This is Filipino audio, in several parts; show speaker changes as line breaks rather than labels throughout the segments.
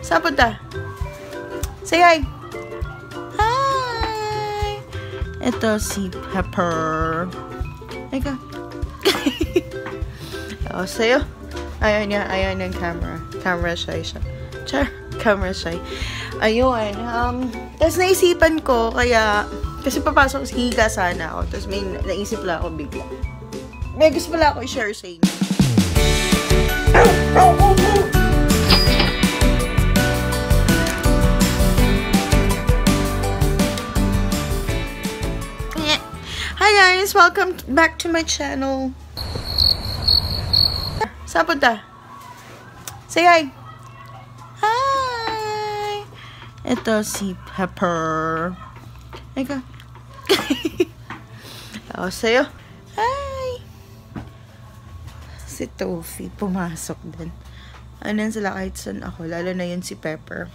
Saan punta? Say hi! Hi! Ito si Pepper. Ika. O, sa'yo. Ayaw niya yung camera. Camera shy siya. Char, camera shy. Ayun. Tapos naisipan ko, kasi papasok sa higa sana ako. Tapos may naisip lang ako bigla. May gusto pala ako i-share sa inyo. Hi guys! Welcome back to my channel. Saan punta? Say hi! Hi! Ito si Pepper. Ika. O, sa'yo. Hi! Si Tofi, pumasok din. Anan sila kahit saan ako, lalo na yun si Pepper.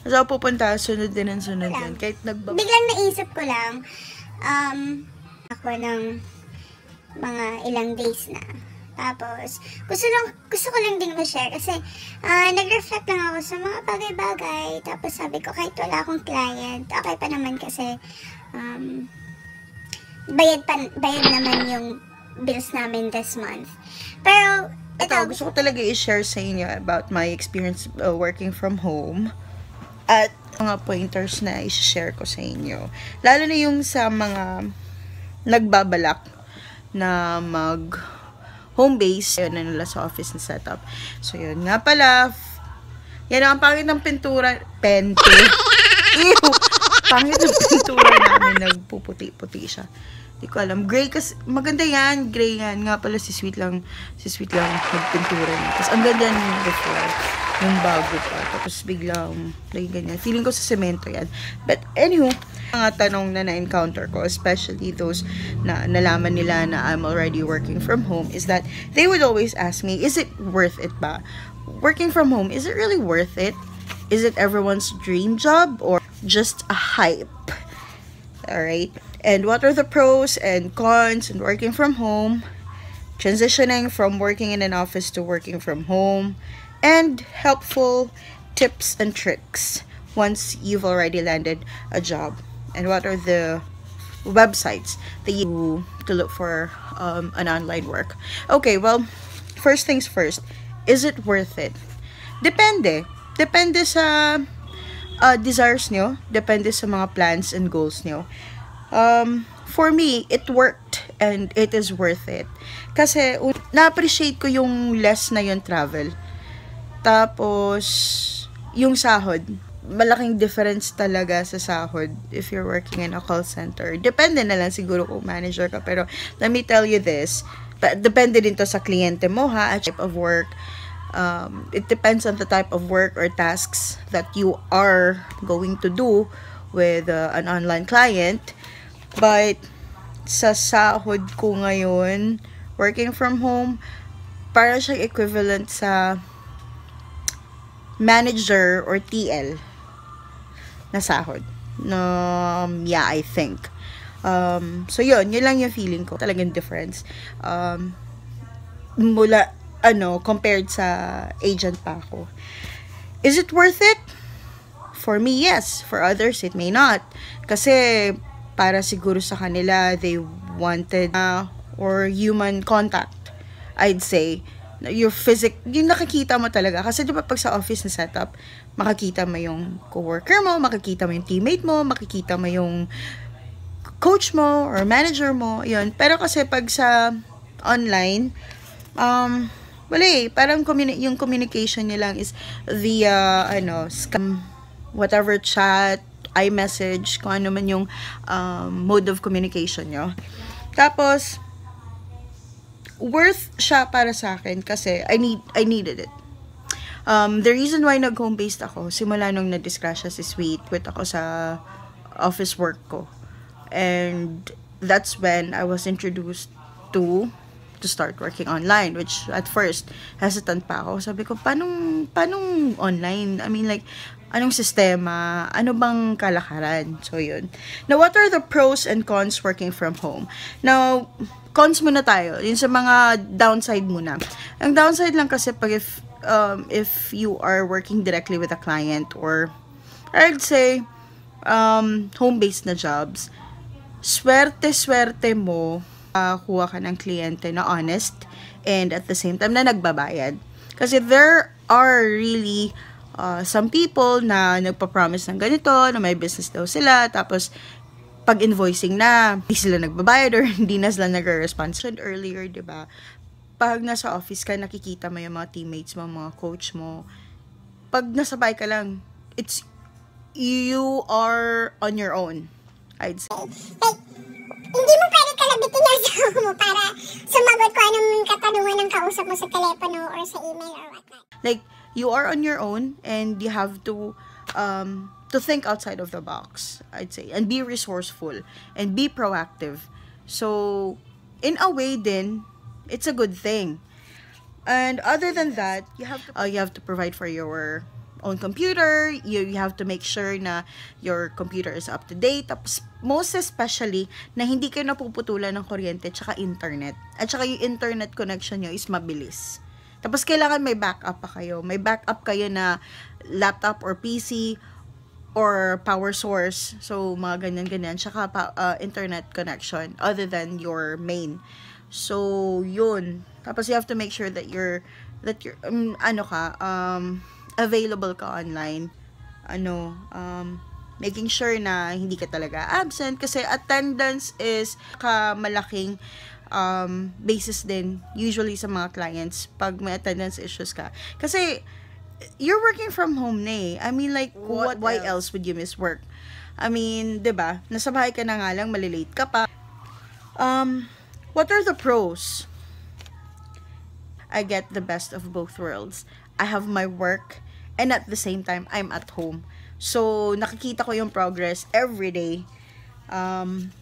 So, pupunta, sunod din. Kahit
biglang naisip ko lang, ako ng mga ilang days na. Tapos, gusto ko lang din ma-share kasi nag-reflect lang ako sa mga bagay-bagay. Tapos sabi ko, kahit wala akong client, okay pa naman kasi bayad naman yung bills namin this month. Pero, ito
gusto ko talaga i-share sa inyo about my experience working from home. At mga pointers na i-share ko sa inyo. Lalo na yung sa mga nagbabalak na home base. Yun na nila sa office na setup. So, yun nga pala. Yan ang pangit ng pintura. Ew! Pangit ng pintura namin. Nagpuputi-puti siya. Hindi ko alam. Gray kasi, maganda yan. Gray yan. Nga pala si Sweet lang nagpintura niya. Tapos, ang ganda niya before. Yung bago pa. Tapos, biglang, like ganyan. Feeling ko sa semento yan. But, anywho, mga tanong na na-encounter ko, especially those na nalaman nila na I'm already working from home, is that they would always ask me, is it worth it ba? Working from home, is it really worth it? Is it everyone's dream job or just a hype? Alright? And what are the pros and cons in working from home? Transitioning from working in an office to working from home? And helpful tips and tricks once you've already landed a job. And what are the websites that you to look for an online work? Okay, well, first things first. Is it worth it? Depende. Depende sa desires nyo. Depende sa mga plans and goals nyo. For me, it worked and it is worth it. Kasi na-appreciate ko yung less na yung travel. Tapos, yung sahod. Malaking difference talaga sa sahod if you're working in a call center. Depende na lang siguro kung manager ka. Pero, let me tell you this. Depende din to sa kliyente mo, ha? At type of work. It depends on the type of work or tasks that you are going to do with an online client. But, sa sahod ko ngayon, working from home, parang siyang equivalent sa manager or TL na sahod. Yeah, I think. So, yun lang yung feeling ko. Talagang difference. Compared sa agent pa ako. Is it worth it? For me, yes. For others, it may not. Kasi, para siguro sa kanila, they wanted or human contact, I'd say. Yung nakikita mo talaga. Kasi diba pag sa office na setup, makikita mo yung coworker mo, makikita mo yung teammate mo, makikita mo yung coach mo or manager mo, yun. Pero kasi pag sa online, wala eh. Parang yung communication nyo lang is via, scam, whatever chat, iMessage, kung ano man yung mode of communication nyo. Tapos, worth siya para sa akin kasi I needed it. The reason why nag-home-based ako, simula nung na-discuss siya si Sweet, quit ako sa office work ko. And that's when I was introduced to start working online, which at first, hesitant pa ako. Sabi ko, paanong online? I mean, like, anong sistema? Ano bang kalakaran? So, yun. Now, what are the pros and cons working from home? Now, cons muna tayo. Yun sa mga downside muna. Ang downside lang kasi pag if if you are working directly with a client, or I'd say home-based na jobs, swerte mo kuha ka ng kliyente na honest and at the same time na nagbabayad. Kasi there are really some people na nagpa-promise ng ganito, na may business daw sila, tapos pag invoicing na, hindi sila nagbabayad or hindi na sila nagre-respond. Earlier, di ba? Pag nasa office ka, nakikita mo yung mga teammates mo, mga coach mo. Pag nasa bahay ka lang, you are on your own, I'd say.
Like, hindi mo pwede kalabitin yung asawa mo para sumagot ko anong katanungan ng kausap mo sa telepono or sa email or whatnot.
Like, you are on your own and you have to think outside of the box, I'd say, and be resourceful and be proactive. So, in a way din, it's a good thing. And other than that, you have to provide for your own computer. You have to make sure na your computer is up to date. Tapos, most especially, na hindi kayo napuputulan ng kuryente tsaka internet. At tsaka yung internet connection nyo is mabilis. Tapos, kailangan may backup pa kayo. May backup kayo na laptop or PC or power source. So, mga ganyan-ganyan. Tsaka internet connection other than your main. So, yun. Tapos, you have to make sure that you're available ka online. Making sure na hindi ka talaga absent. Kasi attendance is malaking basis din usually sa mga clients pag may attendance issues ka. Kasi, you're working from home na eh. I mean, like, why else would you miss work? I mean, diba? Nasa bahay ka na nga lang, malilate ka pa. What are the pros? I get the best of both worlds. I have my work, and at the same time, I'm at home. So, nakikita ko yung progress every day.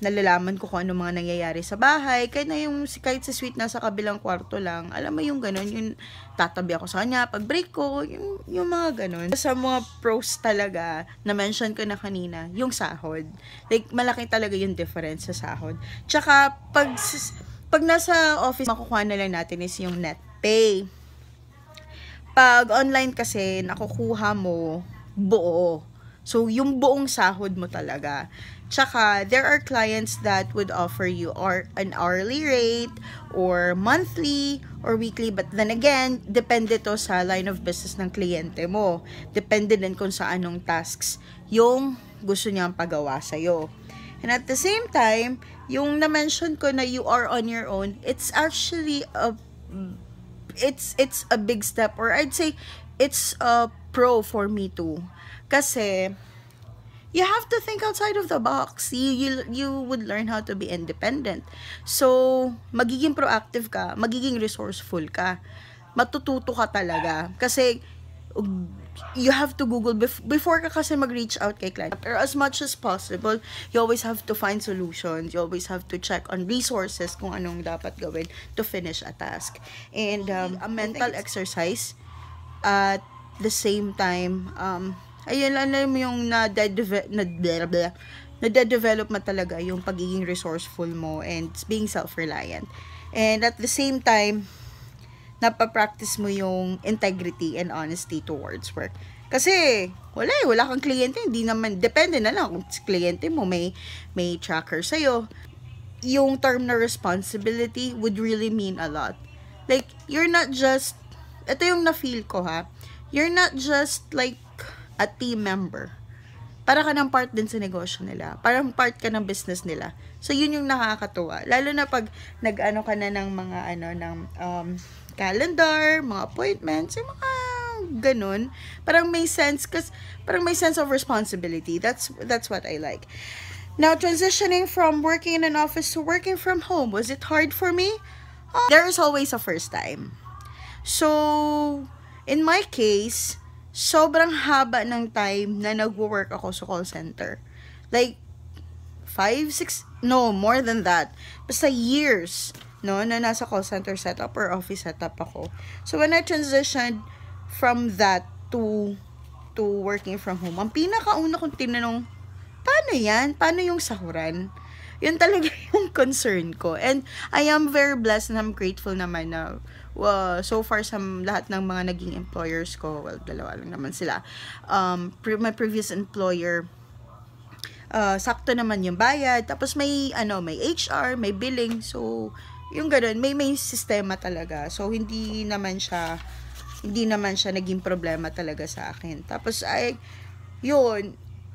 Nalalaman ko kung ano mga nangyayari sa bahay. Kahit sa suite na sa kabilang kwarto lang, alam mo yung ganun, yung tatabi ako sa kanya, pag break ko, yung mga ganun. Sa mga pros talaga, na-mention ko na kanina, yung sahod. Like, malaki talaga yung difference sa sahod. Tsaka, pag nasa office, makukuha na lang natin is yung net pay. Pag online kasi, nakukuha mo buo. So, yung buong sahod mo talaga. Tsaka, there are clients that would offer you an hourly rate, or monthly, or weekly. But then again, depende to sa line of business ng kliyente mo. Depende din kung sa anong tasks yung gusto niyang pagawa sa'yo. And at the same time, yung na-mention ko na you are on your own, it's actually it's a big step, or I'd say it's a pro for me too. Kasi you have to think outside of the box. You would learn how to be independent. So, magiging proactive ka, magiging resourceful ka. Matututo ka talaga. Kasi you have to Google before ka kasi mag-reach out kay client. Or as much as possible, you always have to find solutions. You always have to check on resources kung anong dapat gawin to finish a task. And a mental exercise at the same time, ayun, alam mo yung nade-develop mo talaga yung pagiging resourceful mo and being self-reliant. And at the same time, napapractice mo yung integrity and honesty towards work. Kasi, wala kang kliyente, hindi naman, depende na lang kung kliyente mo may tracker sa'yo. Yung term na responsibility would really mean a lot. Like, you're not just, ito yung na-feel ko ha, you're not just like a team member. Para ka ng part din sa negosyo nila. Parang part ka ng business nila. So, yun yung nakakatuwa. Lalo na pag nag-ano ka na ng mga calendar, mga appointments, yung mga ganun. Parang may sense, parang may sense of responsibility. That's what I like. Now, transitioning from working in an office to working from home, was it hard for me? There is always a first time. So, in my case, sobrang haba ng time na nag-work ako sa call center. Like, 5, 6, no, more than that. Basta years, no, na nasa call center setup or office setup ako. So, when I transitioned from that to working from home, ang pinakauna kong tinanong, paano yan? Paano yung sahuran? Yun talaga yung concern ko. And I am very blessed and I'm grateful naman na so far sa lahat ng mga naging employers ko, well, dalawa lang naman sila. My previous employer, sakto naman yung bayad. Tapos may HR, may billing. So, yung ganun, may sistema talaga. So, hindi naman siya naging problema talaga sa akin. Tapos,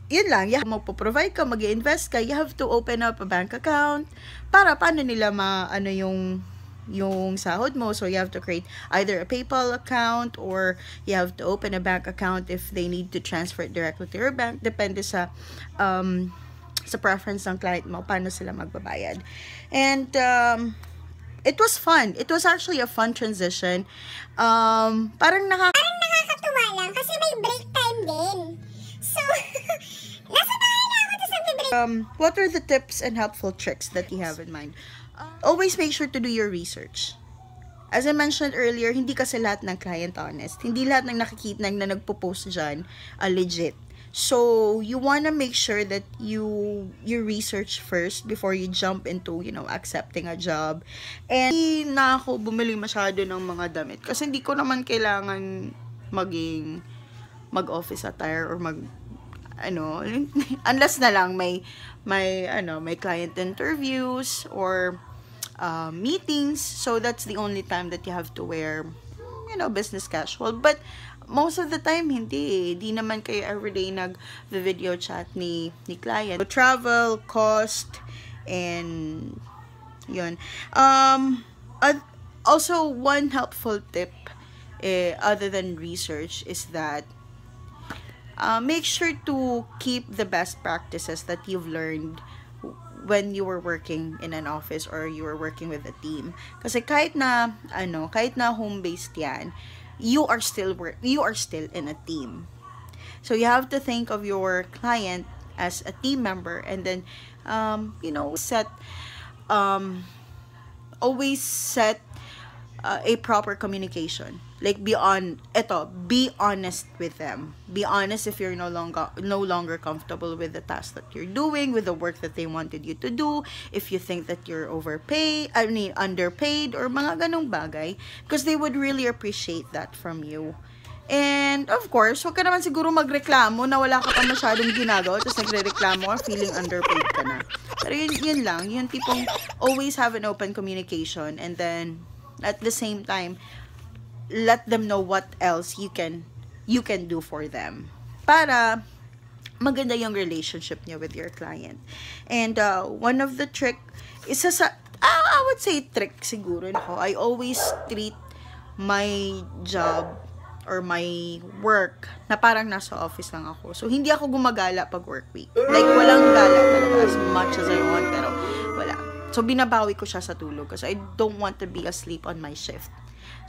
yun lang, magpo-provide ka, mag-i-invest ka, you have to open up a bank account para paano nila yung sahod mo. So you have to create either a PayPal account or you have to open a bank account if they need to transfer it directly to your bank. Depende sa preference ng client mo, paano sila magbabayad. And it was fun. It was actually a fun transition. Parang
nakakatuwa lang kasi may break time din. So, nasa bahay na ako tapos nagbe-break.
What are the tips and helpful tricks that you have in mind? Always make sure to do your research. As I mentioned earlier, hindi kasi lahat ng client honest. Hindi lahat ng nakikita na nagpo-post dyan legit. So, you wanna make sure that you research first before you jump into, accepting a job. And hindi na ako bumili masyado ng mga damit kasi hindi ko naman kailangan mag-office attire or unless na lang may client interviews or meetings. So that's the only time that you have to wear business casual. But most of the time hindi naman kayo everyday nag-video chat ni client. So, travel cost and yun. Also, one helpful tip other than research is that make sure to keep the best practices that you've learned when you were working in an office or you were working with a team. Kasi kahit na home-based yan, you are still in a team. So you have to think of your client as a team member and then always set a proper communication. Like be honest with them. Be honest if you're no longer comfortable with the task that you're doing, with the work that they wanted you to do, if you think that you're underpaid or mga ganong bagay, because they would really appreciate that from you. And of course, huwag ka naman siguro magreklamo na wala ka pa masyadong ginagawa tapos nagre-reklamo ka, feeling underpaid ka na. Pero yun lang, yung tipong always have an open communication and then at the same time let them know what else you can do for them para maganda yung relationship niyo with your client. And one of the trick is I would say trick siguro ako, I always treat my job or my work na parang nasa office lang ako. So hindi ako gumagala pag work week. Like walang gala talaga as much as I want, pero wala. So binabawi ko siya sa tulog kasi I don't want to be asleep on my shift.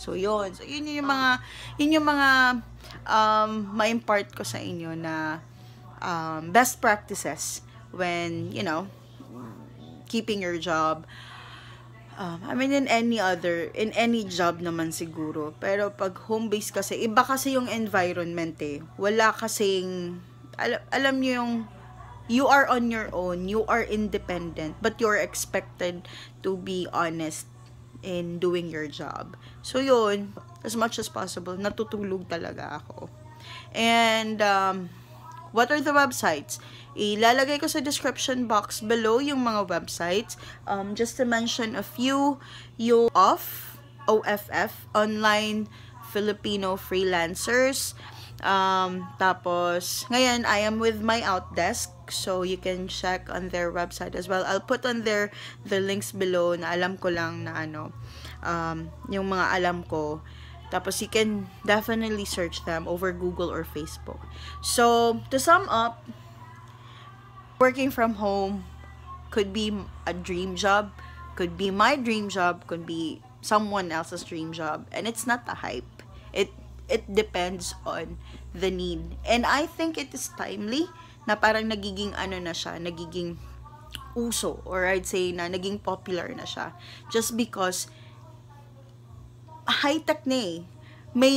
So yun. So yun yung mga ma-impart ko sa inyo na best practices when, keeping your job. In any job naman siguro. Pero pag home-based kasi, iba kasi yung environment eh. Wala kasing, alam nyo yung, you are on your own, you are independent, but you're expected to be honest in doing your job. So yun, as much as possible, natutulog talaga ako. And what are the websites? Ilalagay ko sa description box below yung mga websites. Just to mention a few, yung OFF, Online Filipino Freelancers. Tapos, ngayon, I am with my Outdesk, so you can check on their website as well. I'll put on there the links below na alam ko lang na yung mga alam ko. Tapos, you can definitely search them over Google or Facebook. So, to sum up, working from home could be a dream job, could be my dream job, could be someone else's dream job, and it's not a hype. It depends on the need. And I think it is timely na parang nagiging nagiging uso, or I'd say na naging popular na siya. Just because high-tech na eh. May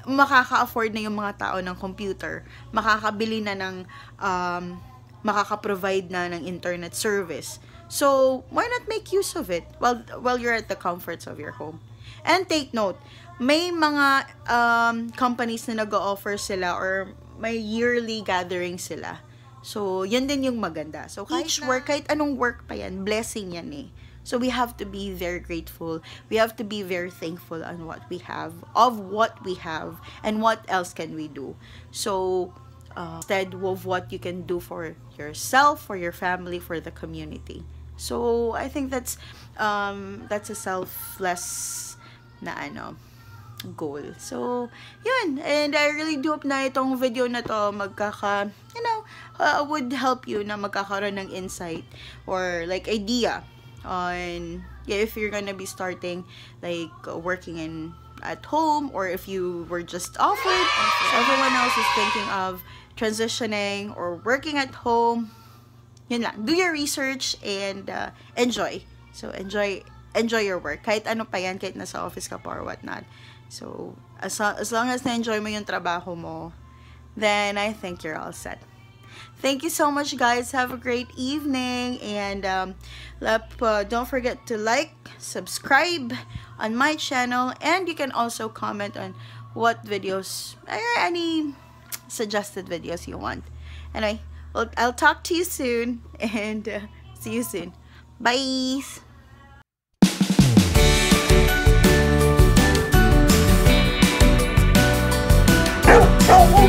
makaka-afford na yung mga tao ng computer. Makakabili na ng, makaka-provide na ng internet service. So, why not make use of it while you're at the comforts of your home? And take note, may mga companies na nag-o-offer sila or may yearly gathering sila. So, yun din yung maganda. So, each work, kahit anong work pa yan, blessing yan eh. So, we have to be very grateful. We have to be very thankful on what we have, and what else can we do. So, instead of what you can do for yourself, for your family, for the community. So, I think that's a selfless na goal. So, yun. And I really do hope na itong video na to would help you na magkakaroon ng insight or like idea on if you're gonna be starting like working at home, or if you were just offered, so everyone else is thinking of transitioning or working at home. Yun lang. Do your research and enjoy. So, enjoy your work. Kahit ano pa yan, kahit nasa office ka pa or whatnot. So, as long as na-enjoy mo yung trabaho mo, then I think you're all set. Thank you so much, guys. Have a great evening. And don't forget to like, subscribe on my channel. And you can also comment on what videos, or any suggested videos you want. Anyway, I'll talk to you soon. And see you soon. Bye!
Oh,